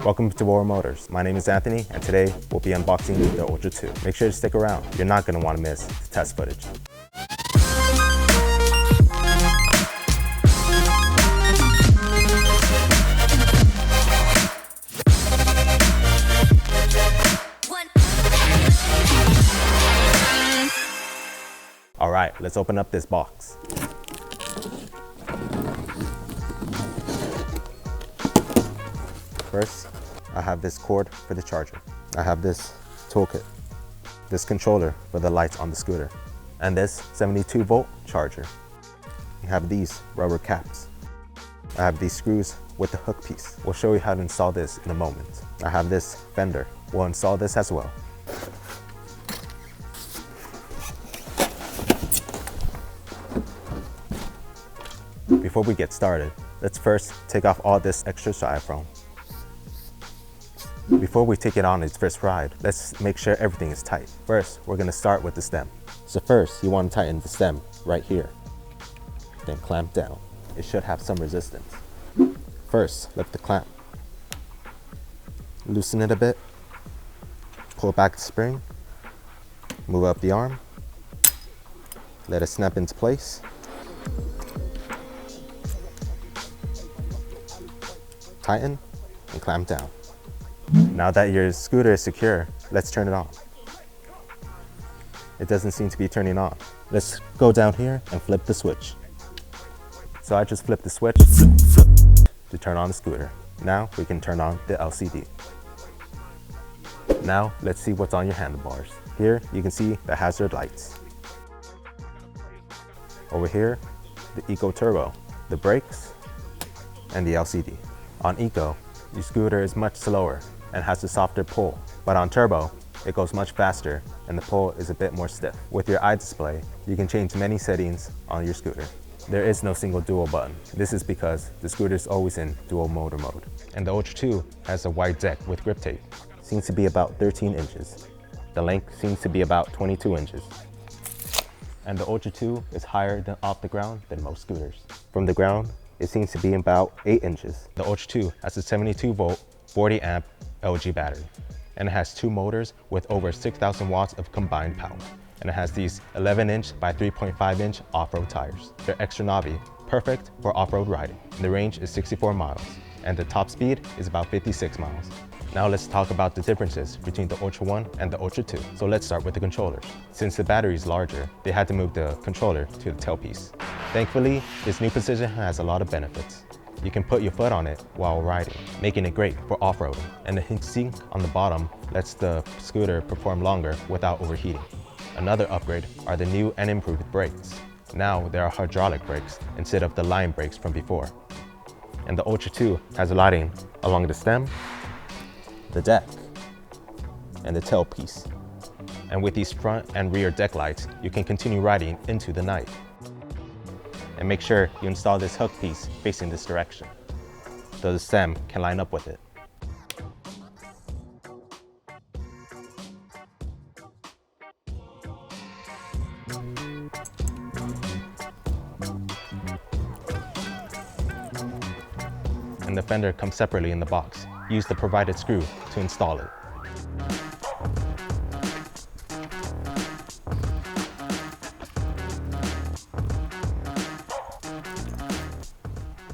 Welcome to VoroMotors. My name is Anthony, and today we'll be unboxing the Ultra 2. Make sure to stick around. You're not going to want to miss the test footage. All right, let's open up this box. First, I have this cord for the charger. I have this toolkit, this controller for the lights on the scooter, and this 72-volt charger. I have these rubber caps. I have these screws with the hook piece. We'll show you how to install this in a moment. I have this fender. We'll install this as well. Before we get started, let's first take off all this extra styrofoam. Before we take it on its first ride, let's make sure everything is tight. First, we're going to start with the stem. So first, you want to tighten the stem right here. Then clamp down. It should have some resistance. First, lift the clamp. Loosen it a bit. Pull back the spring. Move up the arm. Let it snap into place. Tighten and clamp down. Now that your scooter is secure, let's turn it on. It doesn't seem to be turning on. Let's go down here and flip the switch. So I just flipped the switch to turn on the scooter. Now we can turn on the LCD. Now let's see what's on your handlebars. Here you can see the hazard lights. Over here, the Eco Turbo, the brakes, and the LCD. On Eco, your scooter is much slower and has a softer pull, but on Turbo, it goes much faster and the pull is a bit more stiff. With your iDisplay, you can change many settings on your scooter. There is no single dual button. This is because the scooter is always in dual motor mode. And the Ultra 2 has a wide deck with grip tape. Seems to be about 13 inches. The length seems to be about 22 inches. And the Ultra 2 is higher than off the ground than most scooters. From the ground, it seems to be about 8 inches. The Ultra 2 has a 72-volt, 40-amp LG battery, and it has two motors with over 6,000 watts of combined power. And it has these 11-inch by 3.5-inch off-road tires. They're extra knobby, perfect for off-road riding. The range is 64 miles, and the top speed is about 56 miles. Now let's talk about the differences between the Ultra 1 and the Ultra 2. So let's start with the controllers. Since the battery is larger, they had to move the controller to the tailpiece. Thankfully, this new position has a lot of benefits. You can put your foot on it while riding, making it great for off-roading. And the heat sink on the bottom lets the scooter perform longer without overheating. Another upgrade are the new and improved brakes. Now there are hydraulic brakes instead of the line brakes from before. And the Ultra 2 has lighting along the stem, the deck, and the tailpiece. And with these front and rear deck lights, you can continue riding into the night. And make sure you install this hook piece facing this direction, so the stem can line up with it. And the fender comes separately in the box. Use the provided screw to install it.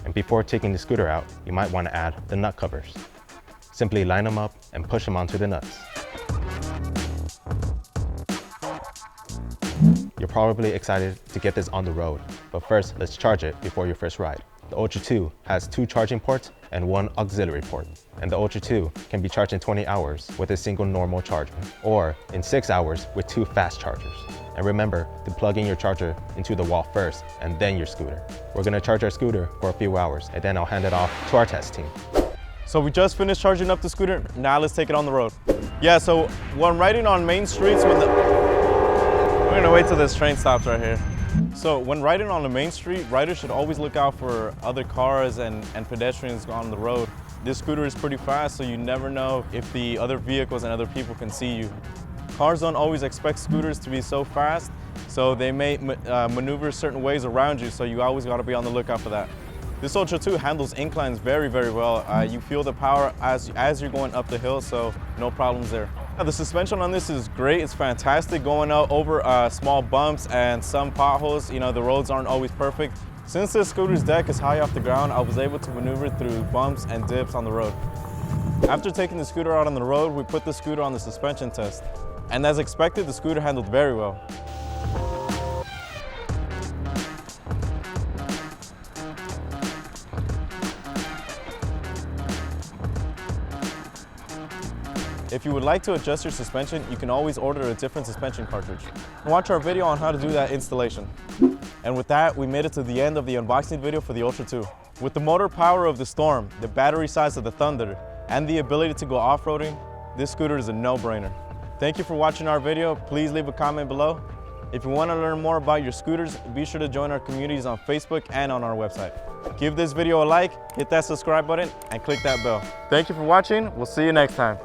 And before taking the scooter out, you might want to add the nut covers. Simply line them up and push them onto the nuts. You're probably excited to get this on the road, but first let's charge it before your first ride. The Ultra 2 has 2 charging ports and 1 auxiliary port. And the Ultra 2 can be charged in 20 hours with a single normal charger, or in 6 hours with 2 fast chargers. And remember to plug in your charger into the wall first and then your scooter. We're gonna charge our scooter for a few hours and then I'll hand it off to our test team. So we just finished charging up the scooter, now let's take it on the road. Yeah, so when riding on main streets, we're gonna wait till this train stops right here. So when riding on the main street, riders should always look out for other cars and pedestrians on the road. This scooter is pretty fast, so you never know if the other vehicles and other people can see you. Cars don't always expect scooters to be so fast, so they may maneuver certain ways around you, so you always got to be on the lookout for that. This Ultra 2 handles inclines very, very well. You feel the power as you're going up the hill, so no problems there. The suspension on this is great. It's fantastic going out over small bumps and some potholes. You know, the roads aren't always perfect. Since this scooter's deck is high off the ground, I was able to maneuver through bumps and dips on the road. After taking the scooter out on the road, we put the scooter on the suspension test. And as expected, the scooter handled very well. If you would like to adjust your suspension, you can always order a different suspension cartridge. Watch our video on how to do that installation. And with that, we made it to the end of the unboxing video for the Ultra 2. With the motor power of the Storm, the battery size of the Thunder, and the ability to go off-roading, this scooter is a no-brainer. Thank you for watching our video. Please leave a comment below. If you want to learn more about your scooters, be sure to join our communities on Facebook and on our website. Give this video a like, hit that subscribe button, and click that bell. Thank you for watching. We'll see you next time.